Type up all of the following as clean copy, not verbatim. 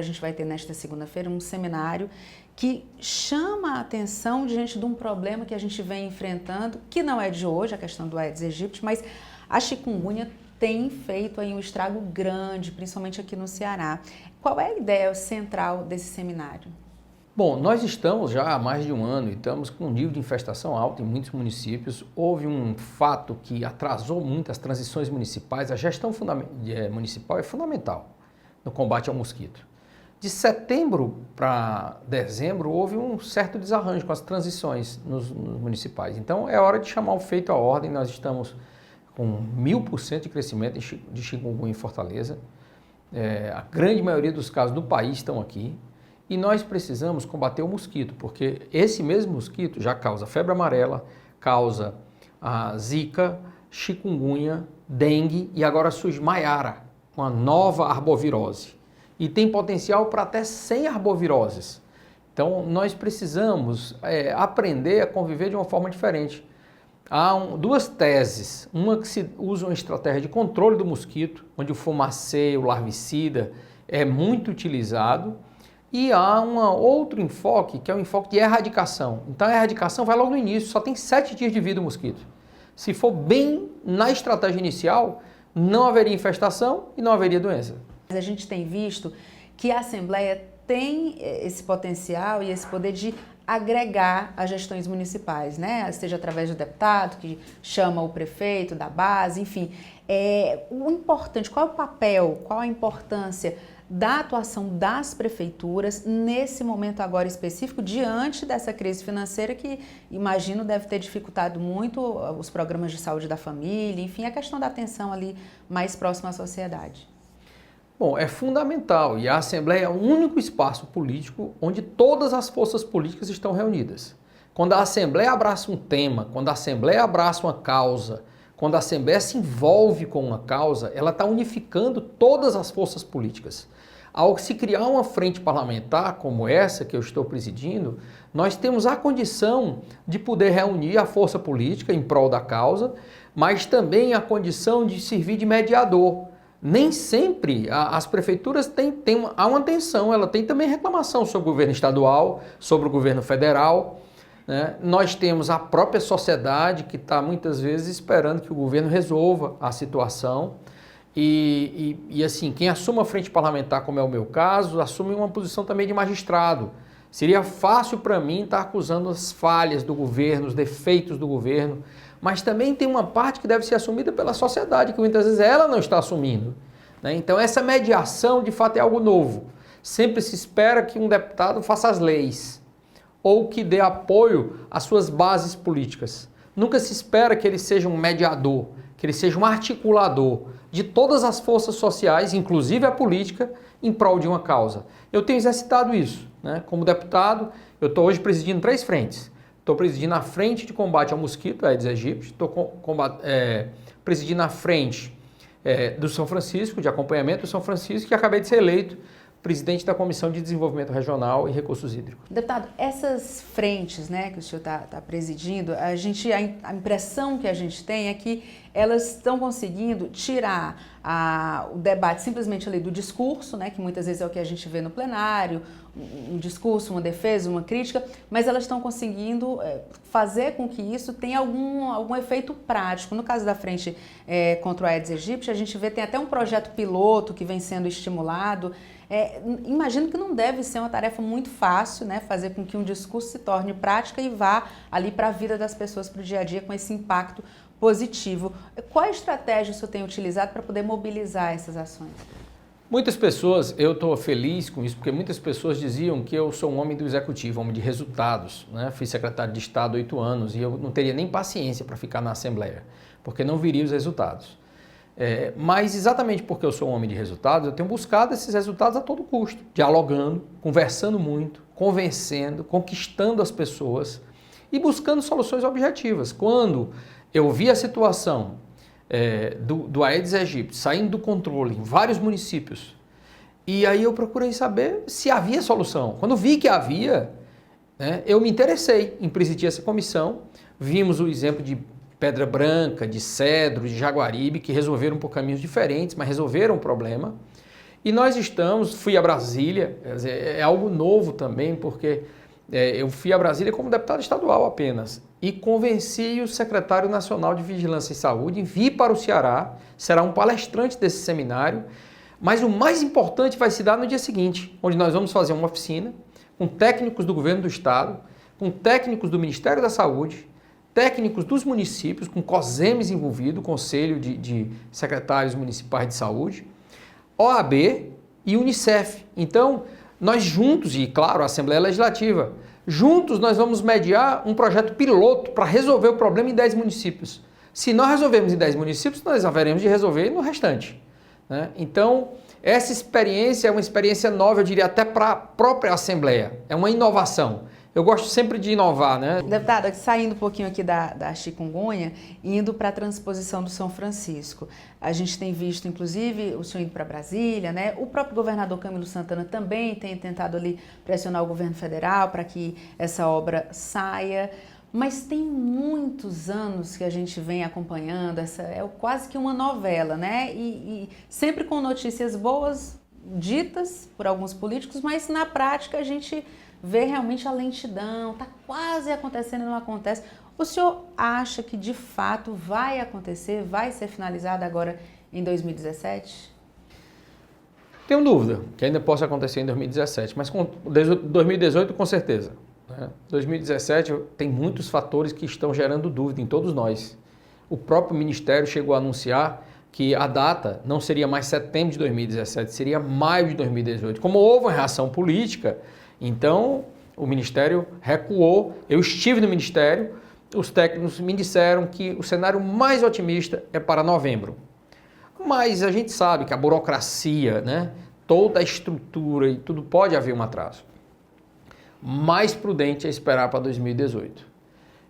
A gente vai ter nesta segunda-feira um seminário que chama a atenção diante de um problema que a gente vem enfrentando, que não é de hoje, a questão do Aedes aegypti, mas a chikungunya tem feito aí um estrago grande, principalmente aqui no Ceará. Qual é a ideia central desse seminário? Bom, nós estamos já há mais de um ano e estamos com um nível de infestação alto em muitos municípios. Houve um fato que atrasou muito as transições municipais. A gestão municipal é fundamental no combate ao mosquito. De setembro para dezembro houve um certo desarranjo com as transições nos municipais. Então é hora de chamar o feito à ordem. Nós estamos com 1000% de crescimento de chikungunya em Fortaleza. A grande maioria dos casos do país estão aqui. E nós precisamos combater o mosquito, porque esse mesmo mosquito já causa febre amarela, causa a zika, chikungunya, dengue e agora surge maiara, uma nova arbovirose. E tem potencial para até 100 arboviroses. Então, nós precisamos aprender a conviver de uma forma diferente. Há duas teses. Uma que se usa uma estratégia de controle do mosquito, onde o fumaceio, o larvicida é muito utilizado. E há outro enfoque, que é o enfoque de erradicação. Então, a erradicação vai logo no início, só tem 7 dias de vida o mosquito. Se for bem na estratégia inicial, não haveria infestação e não haveria doença. A gente tem visto que a Assembleia tem esse potencial e esse poder de agregar as gestões municipais, né? Seja através do deputado, que chama o prefeito, da base, enfim. O importante, qual é o papel, qual a importância da atuação das prefeituras nesse momento agora específico, diante dessa crise financeira que, imagino, deve ter dificultado muito os programas de saúde da família, enfim, a questão da atenção ali mais próxima à sociedade? Bom, é fundamental e a Assembleia é o único espaço político onde todas as forças políticas estão reunidas. Quando a Assembleia abraça um tema, quando a Assembleia abraça uma causa, quando a Assembleia se envolve com uma causa, ela está unificando todas as forças políticas. Ao se criar uma frente parlamentar como essa que eu estou presidindo, nós temos a condição de poder reunir a força política em prol da causa, mas também a condição de servir de mediador. Nem sempre as prefeituras há uma tensão, ela tem também reclamação sobre o governo estadual, sobre o governo federal, né? Nós temos a própria sociedade que está muitas vezes esperando que o governo resolva a situação e assim, quem assume a frente parlamentar, como é o meu caso, assume uma posição também de magistrado. Seria fácil para mim estar acusando as falhas do governo, os defeitos do governo, mas também tem uma parte que deve ser assumida pela sociedade, que muitas vezes ela não está assumindo, né? Então essa mediação de fato é algo novo. Sempre se espera que um deputado faça as leis ou que dê apoio às suas bases políticas. Nunca se espera que ele seja um mediador, que ele seja um articulador de todas as forças sociais, inclusive a política, em prol de uma causa. Eu tenho exercitado isso, né? Como deputado, eu estou hoje presidindo 3 frentes. Estou presidindo a frente de combate ao mosquito, Aedes aegypti, estou presidindo a frente do São Francisco, de acompanhamento do São Francisco, e acabei de ser eleito presidente da Comissão de Desenvolvimento Regional e Recursos Hídricos. Deputado, essas frentes, né, que o senhor está presidindo, a impressão que a gente tem é que elas estão conseguindo tirar o debate simplesmente ali do discurso, né, que muitas vezes é o que a gente vê no plenário, um discurso, uma defesa, uma crítica, mas elas estão conseguindo fazer com que isso tenha algum efeito prático. No caso da frente contra o Aedes aegypti, a gente vê, tem até um projeto piloto que vem sendo estimulado. Imagino que não deve ser uma tarefa muito fácil, né, fazer com que um discurso se torne prática e vá ali para a vida das pessoas, para o dia a dia, com esse impacto positivo. Qual a estratégia o senhor tem utilizado para poder mobilizar essas ações? Muitas pessoas, eu estou feliz com isso, porque muitas pessoas diziam que eu sou um homem do executivo, um homem de resultados, né? Fui secretário de Estado há 8 anos e eu não teria nem paciência para ficar na Assembleia, porque não viria os resultados. Mas exatamente porque eu sou um homem de resultados, eu tenho buscado esses resultados a todo custo, dialogando, conversando muito, convencendo, conquistando as pessoas e buscando soluções objetivas. Quando eu vi a situação do Aedes aegypti saindo do controle em vários municípios, e aí eu procurei saber se havia solução. Quando vi que havia, né, eu me interessei em presidir essa comissão. Vimos o exemplo de Pedra Branca, de Cedro, de Jaguaribe, que resolveram por caminhos diferentes, mas resolveram o problema. E nós fui a Brasília, é algo novo também, porque eu fui a Brasília como deputado estadual apenas e convenci o secretário nacional de Vigilância em Saúde em vir para o Ceará, será um palestrante desse seminário, mas o mais importante vai se dar no dia seguinte, onde nós vamos fazer uma oficina com técnicos do governo do estado, com técnicos do Ministério da Saúde, técnicos dos municípios, com COSEMES envolvido, Conselho de Secretários Municipais de Saúde, OAB e Unicef. Então, nós juntos, e claro, a Assembleia Legislativa, juntos nós vamos mediar um projeto piloto para resolver o problema em 10 municípios. Se nós resolvermos em 10 municípios, nós haveremos de resolver no restante, né? Então, essa experiência é uma experiência nova, eu diria até para a própria Assembleia, é uma inovação. Eu gosto sempre de inovar, né? Deputada, saindo um pouquinho aqui da chikungunya, indo para a transposição do São Francisco. A gente tem visto, inclusive, o senhor indo para Brasília, né? O próprio governador Camilo Santana também tem tentado ali pressionar o governo federal para que essa obra saia. Mas tem muitos anos que a gente vem acompanhando, é quase que uma novela, né? E sempre com notícias boas ditas por alguns políticos, mas na prática a gente vê realmente a lentidão, está quase acontecendo e não acontece. O senhor acha que de fato vai acontecer, vai ser finalizado agora em 2017? Tenho dúvida que ainda possa acontecer em 2017, mas com 2018 com certeza. 2017 tem muitos fatores que estão gerando dúvida em todos nós. O próprio Ministério chegou a anunciar que a data não seria mais setembro de 2017, seria maio de 2018. Como houve uma reação política, então o Ministério recuou. Eu estive no Ministério, os técnicos me disseram que o cenário mais otimista é para novembro. Mas a gente sabe que a burocracia, né, toda a estrutura e tudo pode haver um atraso. Mais prudente é esperar para 2018.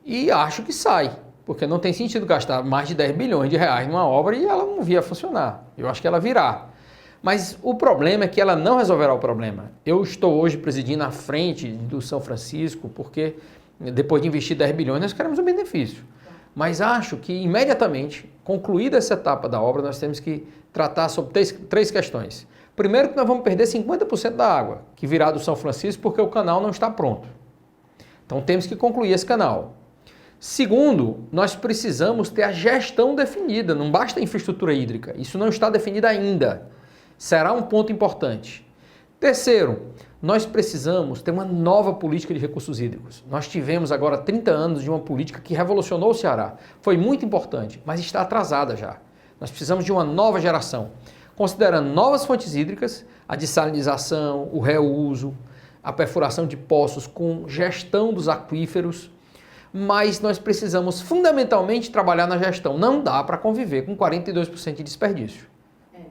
E acho que sai, porque não tem sentido gastar mais de 10 bilhões de reais numa obra e ela não via funcionar. Eu acho que ela virá. Mas o problema é que ela não resolverá o problema. Eu estou hoje presidindo à frente do São Francisco, porque depois de investir 10 bilhões nós queremos um benefício. Mas acho que imediatamente, concluída essa etapa da obra, nós temos que tratar sobre três questões. Primeiro que nós vamos perder 50% da água que virá do São Francisco porque o canal não está pronto. Então temos que concluir esse canal. Segundo, nós precisamos ter a gestão definida, não basta a infraestrutura hídrica, isso não está definido ainda. Será um ponto importante. Terceiro, nós precisamos ter uma nova política de recursos hídricos. Nós tivemos agora 30 anos de uma política que revolucionou o Ceará. Foi muito importante, mas está atrasada já. Nós precisamos de uma nova geração, considerando novas fontes hídricas, a dessalinização, o reuso, a perfuração de poços com gestão dos aquíferos, mas nós precisamos fundamentalmente trabalhar na gestão. Não dá para conviver com 42% de desperdício.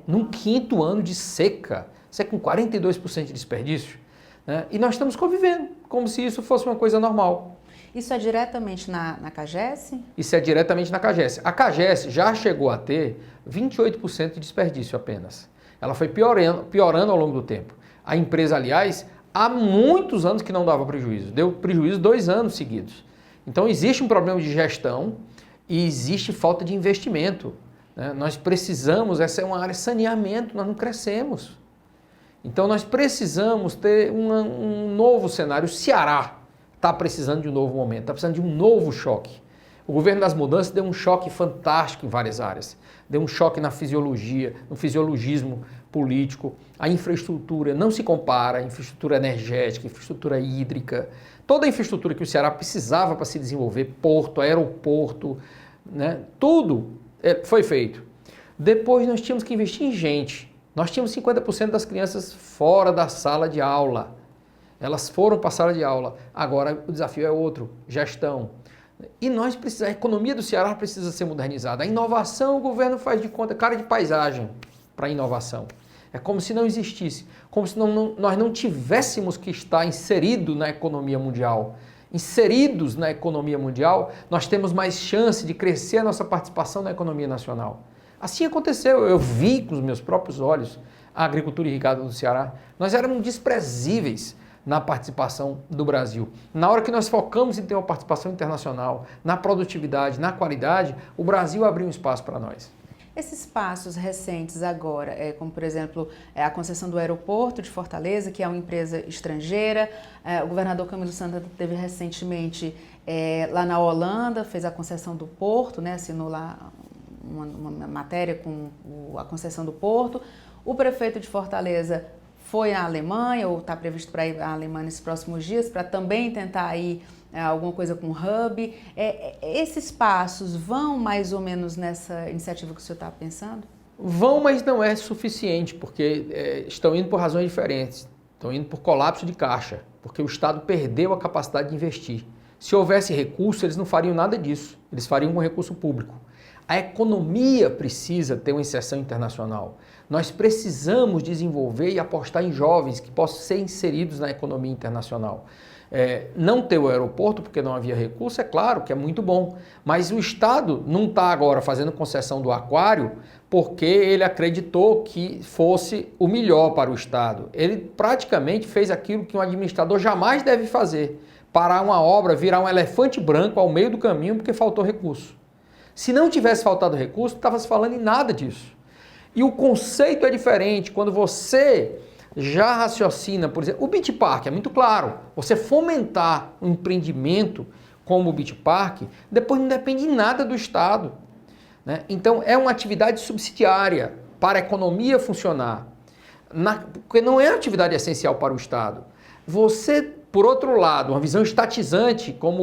Num quinto ano de seca, você com 42% de desperdício, né? E nós estamos convivendo como se isso fosse uma coisa normal. Isso é diretamente na CAGES? Isso é diretamente na CAGES. A CAGES já chegou a ter 28% de desperdício apenas. Ela foi piorando ao longo do tempo. A empresa, aliás, há muitos anos que não dava prejuízo. Deu prejuízo 2 anos seguidos. Então existe um problema de gestão e existe falta de investimento, né? Nós precisamos, essa é uma área de saneamento, nós não crescemos. Então nós precisamos ter um novo cenário. O Ceará está precisando de um novo momento, está precisando de um novo choque. O governo das mudanças deu um choque fantástico em várias áreas. Deu um choque na fisiologia, no fisiologismo político. A infraestrutura não se compara, a infraestrutura energética, infraestrutura hídrica, toda a infraestrutura que o Ceará precisava para se desenvolver, porto, aeroporto, né? Tudo foi feito. Depois nós tínhamos que investir em gente. Nós tínhamos 50% das crianças fora da sala de aula. Elas foram para a sala de aula. Agora o desafio é outro, gestão. E nós precisamos, a economia do Ceará precisa ser modernizada. A inovação, o governo faz de conta, cara de paisagem para a inovação. É como se não existisse, como se nós não tivéssemos que estar inseridos na economia mundial. Inseridos na economia mundial, nós temos mais chance de crescer a nossa participação na economia nacional. Assim aconteceu, eu vi com os meus próprios olhos a agricultura irrigada do Ceará. Nós éramos desprezíveis na participação do Brasil. Na hora que nós focamos em ter uma participação internacional, na produtividade, na qualidade, o Brasil abriu um espaço para nós. Esses passos recentes agora, como por exemplo a concessão do aeroporto de Fortaleza, que é uma empresa estrangeira, o governador Camilo Santana teve recentemente lá na Holanda, fez a concessão do porto, né, assinou lá uma matéria com a concessão do porto. O prefeito de Fortaleza foi à Alemanha, ou está previsto para ir à Alemanha nesses próximos dias, para também tentar ir alguma coisa com o hub. Esses passos vão mais ou menos nessa iniciativa que o senhor está pensando? Vão, mas não é suficiente, porque estão indo por razões diferentes. Estão indo por colapso de caixa, porque o Estado perdeu a capacidade de investir. Se houvesse recurso, eles não fariam nada disso. Eles fariam com recurso público. A economia precisa ter uma inserção internacional. Nós precisamos desenvolver e apostar em jovens que possam ser inseridos na economia internacional. Não ter o aeroporto, porque não havia recurso, é claro que é muito bom. Mas o Estado não está agora fazendo concessão do aquário porque ele acreditou que fosse o melhor para o Estado. Ele praticamente fez aquilo que um administrador jamais deve fazer. Parar uma obra, virar um elefante branco ao meio do caminho porque faltou recurso. Se não tivesse faltado recurso, não estava se falando em nada disso. E o conceito é diferente. Quando você já raciocina, por exemplo, o Beach Park é muito claro. Você fomentar um empreendimento como o Beach Park, depois não depende de nada do Estado, né? Então é uma atividade subsidiária para a economia funcionar, porque não é atividade essencial para o Estado. Você, por outro lado, uma visão estatizante, como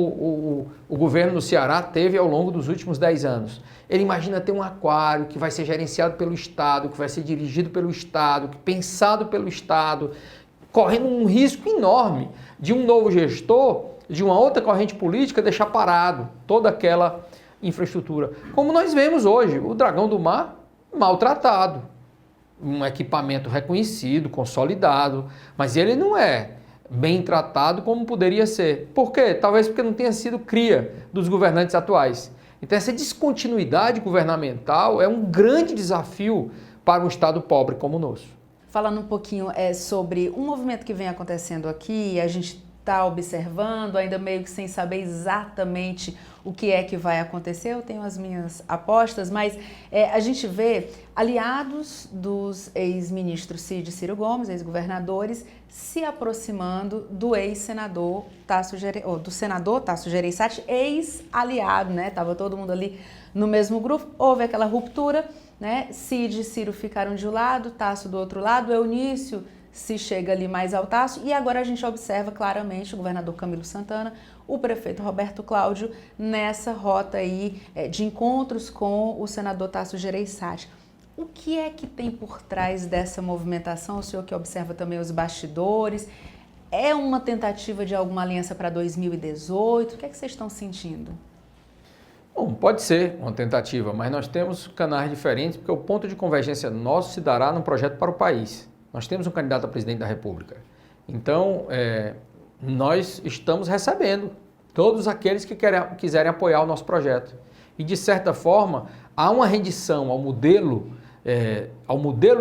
o governo do Ceará teve ao longo dos últimos 10 anos. Ele imagina ter um aquário que vai ser gerenciado pelo Estado, que vai ser dirigido pelo Estado, pensado pelo Estado, correndo um risco enorme de um novo gestor, de uma outra corrente política, deixar parado toda aquela infraestrutura. Como nós vemos hoje, o Dragão do Mar maltratado, um equipamento reconhecido, consolidado, mas ele não é bem tratado como poderia ser. Por quê? Talvez porque não tenha sido cria dos governantes atuais. Então essa descontinuidade governamental é um grande desafio para um Estado pobre como o nosso. Falando um pouquinho sobre um movimento que vem acontecendo aqui, a gente está observando, ainda meio que sem saber exatamente o que é que vai acontecer, eu tenho as minhas apostas, mas a gente vê aliados dos ex-ministros Cid e Ciro Gomes, ex-governadores, se aproximando do ex-senador do senador Tasso Gereissati, ex-aliado, né? Tava todo mundo ali no mesmo grupo, houve aquela ruptura, né? Cid e Ciro ficaram de um lado, Tasso do outro lado, Eunício se chega ali mais ao Tasso, e agora a gente observa claramente o governador Camilo Santana, o prefeito Roberto Cláudio, nessa rota aí de encontros com o senador Tasso Gereissati. O que é que tem por trás dessa movimentação? O senhor que observa também os bastidores, é uma tentativa de alguma aliança para 2018? O que é que vocês estão sentindo? Bom, pode ser uma tentativa, mas nós temos canais diferentes, porque o ponto de convergência nosso se dará num projeto para o país. Nós temos um candidato a presidente da República. Então, nós estamos recebendo todos aqueles que quiserem apoiar o nosso projeto. E, de certa forma, há uma rendição ao modelo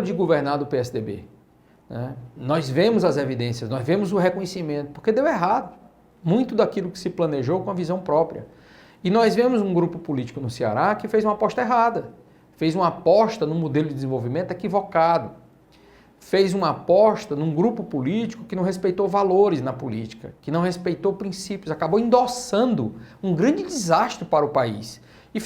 de governar do PSDB. Né? Nós vemos as evidências, nós vemos o reconhecimento, porque deu errado. Muito daquilo que se planejou com a visão própria. E nós vemos um grupo político no Ceará que fez uma aposta errada. Fez uma aposta num modelo de desenvolvimento equivocado. Fez uma aposta num grupo político que não respeitou valores na política, que não respeitou princípios, acabou endossando um grande desastre para o país. E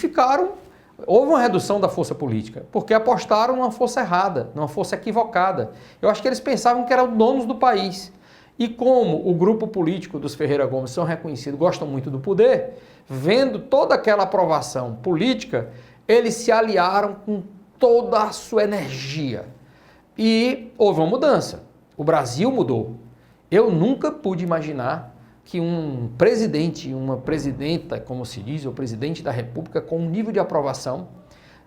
houve uma redução da força política, porque apostaram numa força errada, numa força equivocada. Eu acho que eles pensavam que eram donos do país. E como o grupo político dos Ferreira Gomes são reconhecidos, gostam muito do poder, vendo toda aquela aprovação política, eles se aliaram com toda a sua energia. E houve uma mudança. O Brasil mudou. Eu nunca pude imaginar que um presidente, uma presidenta, como se diz, o presidente da República, com um nível de aprovação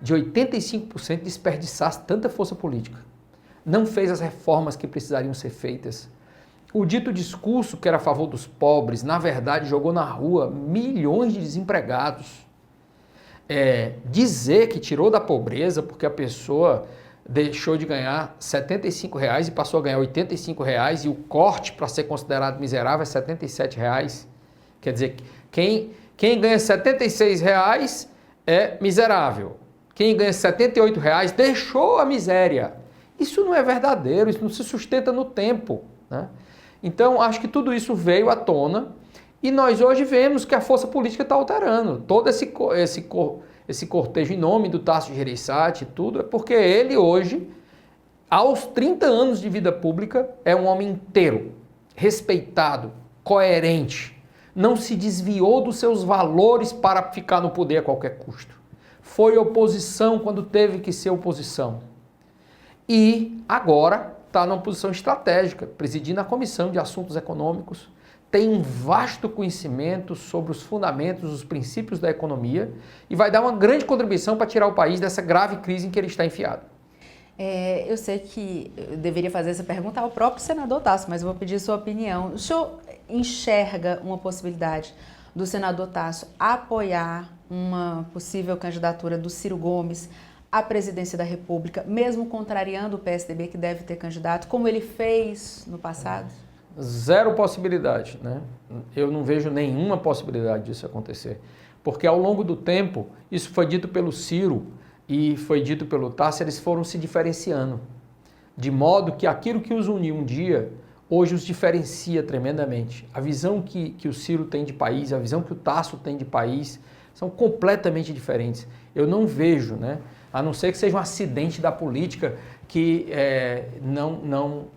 de 85% desperdiçasse tanta força política. Não fez as reformas que precisariam ser feitas. O dito discurso que era a favor dos pobres, na verdade, jogou na rua milhões de desempregados. Dizer que tirou da pobreza porque a pessoa deixou de ganhar R$ 75 e passou a ganhar R$ 85 e o corte para ser considerado miserável é R$ 77. Quer dizer, quem ganha R$ 76 é miserável. quem ganha R$ 78 deixou a miséria. Isso não é verdadeiro, isso não se sustenta no tempo, né? Então, acho que tudo isso veio à tona e nós hoje vemos que a força política está alterando. Todo esse cortejo em nome do Tasso Gereissati, tudo, é porque ele hoje, aos 30 anos de vida pública, é um homem inteiro, respeitado, coerente, não se desviou dos seus valores para ficar no poder a qualquer custo. Foi oposição quando teve que ser oposição. E agora está numa posição estratégica, presidindo a Comissão de Assuntos Econômicos, tem um vasto conhecimento sobre os fundamentos, os princípios da economia e vai dar uma grande contribuição para tirar o país dessa grave crise em que ele está enfiado. Eu sei que eu deveria fazer essa pergunta ao próprio senador Tasso, mas eu vou pedir sua opinião. O senhor enxerga uma possibilidade do senador Tasso apoiar uma possível candidatura do Ciro Gomes à presidência da República, mesmo contrariando o PSDB, que deve ter candidato, como ele fez no passado? Zero possibilidade, né? Eu não vejo nenhuma possibilidade disso acontecer, porque ao longo do tempo, isso foi dito pelo Ciro e foi dito pelo Tasso, eles foram se diferenciando, de modo que aquilo que os uniu um dia, hoje os diferencia tremendamente. A visão que o Ciro tem de país, a visão que o Tasso tem de país, são completamente diferentes. Eu não vejo, né? A não ser que seja um acidente da política, que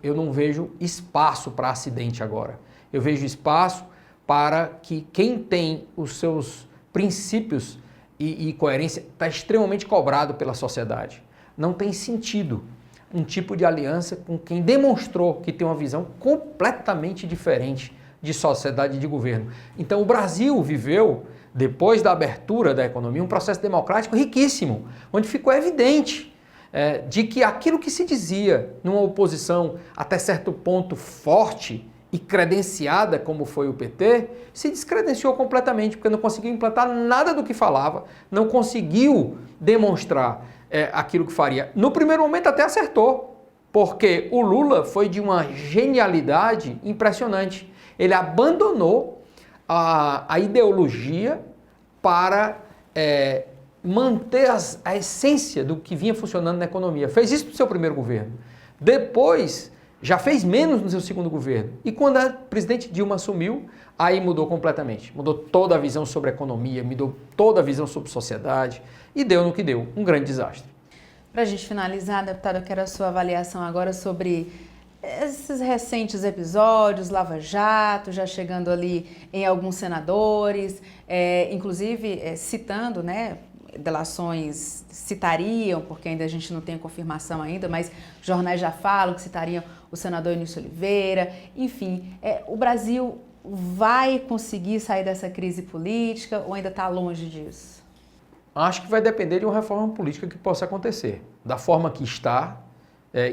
eu não vejo espaço para acidente agora. Eu vejo espaço para que quem tem os seus princípios e coerência está extremamente cobrado pela sociedade. Não tem sentido um tipo de aliança com quem demonstrou que tem uma visão completamente diferente de sociedade e de governo. Então o Brasil viveu, depois da abertura da economia, um processo democrático riquíssimo, onde ficou evidente de que aquilo que se dizia numa oposição até certo ponto forte e credenciada, como foi o PT, se descredenciou completamente, porque não conseguiu implantar nada do que falava, não conseguiu demonstrar aquilo que faria. No primeiro momento até acertou, porque o Lula foi de uma genialidade impressionante. Ele abandonou a ideologia para manter a essência do que vinha funcionando na economia. Fez isso no seu primeiro governo. Depois, já fez menos no seu segundo governo. E quando a presidente Dilma assumiu, aí mudou completamente. Mudou toda a visão sobre a economia, mudou toda a visão sobre sociedade e deu no que deu. Um grande desastre. Para a gente finalizar, deputado, eu quero a sua avaliação agora sobre esses recentes episódios, Lava Jato, já chegando ali em alguns senadores, inclusive citando, né, delações citariam, porque ainda a gente não tem confirmação ainda, mas jornais já falam que citariam o senador Início Oliveira. Enfim, o Brasil vai conseguir sair dessa crise política ou ainda está longe disso? Acho que vai depender de uma reforma política que possa acontecer. Da forma que está,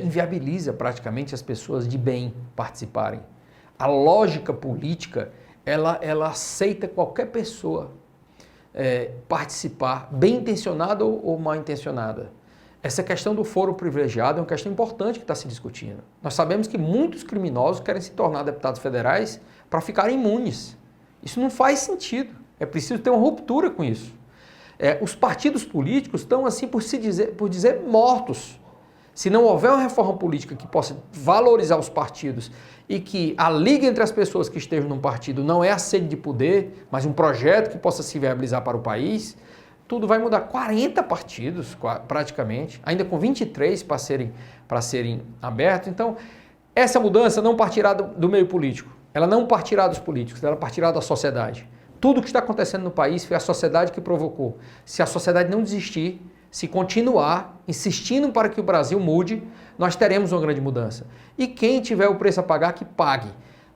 inviabiliza praticamente as pessoas de bem participarem. A lógica política, ela aceita qualquer pessoa participar, bem intencionada ou mal intencionada. Essa questão do foro privilegiado é uma questão importante que está se discutindo. Nós sabemos que muitos criminosos querem se tornar deputados federais para ficarem imunes. Isso não faz sentido. É preciso ter uma ruptura com isso. Os partidos políticos estão, assim, por dizer, mortos. Se não houver uma reforma política que possa valorizar os partidos e que a liga entre as pessoas que estejam num partido não é a sede de poder, mas um projeto que possa se viabilizar para o país, tudo vai mudar. 40 partidos, praticamente, ainda com 23 para serem abertos. Então, essa mudança não partirá do meio político, ela não partirá dos políticos, ela partirá da sociedade. Tudo o que está acontecendo no país foi a sociedade que provocou. Se a sociedade não desistir, se continuar insistindo para que o Brasil mude, nós teremos uma grande mudança. E quem tiver o preço a pagar, que pague.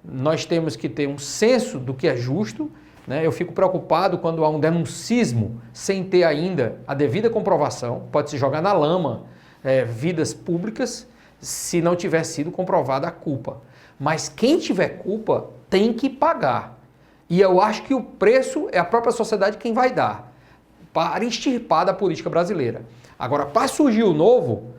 Nós temos que ter um senso do que é justo, né? Eu fico preocupado quando há um denuncismo sem ter ainda a devida comprovação. Pode se jogar na lama vidas públicas se não tiver sido comprovada a culpa. Mas quem tiver culpa tem que pagar. E eu acho que o preço é a própria sociedade quem vai dar para extirpar da política brasileira. Agora, para surgir o novo,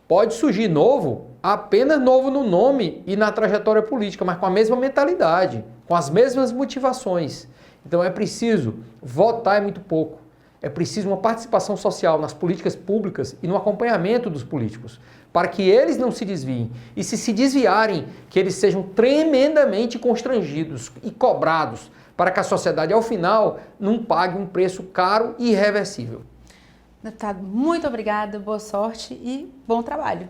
pode surgir novo, apenas novo no nome e na trajetória política, mas com a mesma mentalidade, com as mesmas motivações. Então é preciso votar é muito pouco. É preciso uma participação social nas políticas públicas e no acompanhamento dos políticos, para que eles não se desviem. E se desviarem, que eles sejam tremendamente constrangidos e cobrados, para que a sociedade, ao final, não pague um preço caro e irreversível. Deputado, muito obrigada, boa sorte e bom trabalho.